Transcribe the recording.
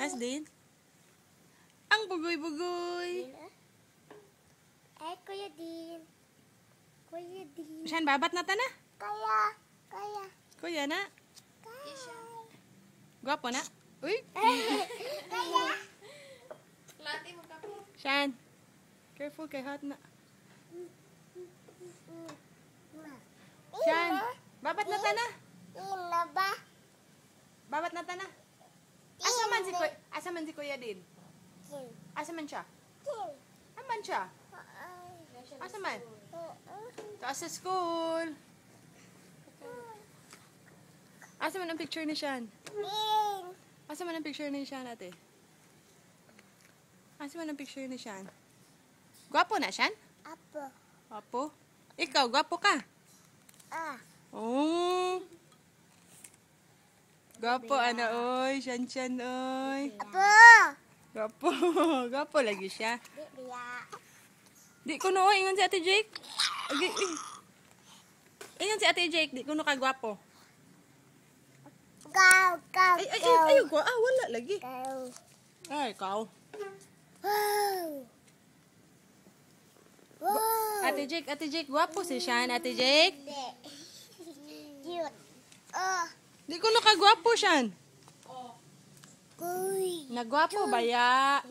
Nice din. Ang bugoy-bugoy. Eh, Kuya Din. Kuya Din. Siyan, babat na ta na. Kaya. Kuya na. Gwapo na. Uy. Kaya. Siyan. Careful kay hot na. Siyan. Babat na ta na. Ina ba? Babat na ta na. Asa man si Kuya Din? Asa man siya? Aman siya? Asa man? Taas sa school. Asa man ang picture ni Sian? Asa man ang picture ni Sian, ate? Asa man ang picture ni Sian? Gwapo na, Sian? Apo. Gwapo? Ikaw, gwapo ka? Oh. Gwapo, ana, oy. Sian, oy. Apo. Gwapo. Gwapo lagi siya. Biya. Di ko no, ingon si Ate Jake. Ingon si Ate Jake, di ko no kagwapo. Go. Ay, wala lagi. Go. Ay, ikaw. Wow. Ate Jake, gwapo si Sian, Ate Jake. Cute. Di ko no kagwapo, Sian. Kuy. Nagwapo ba ya?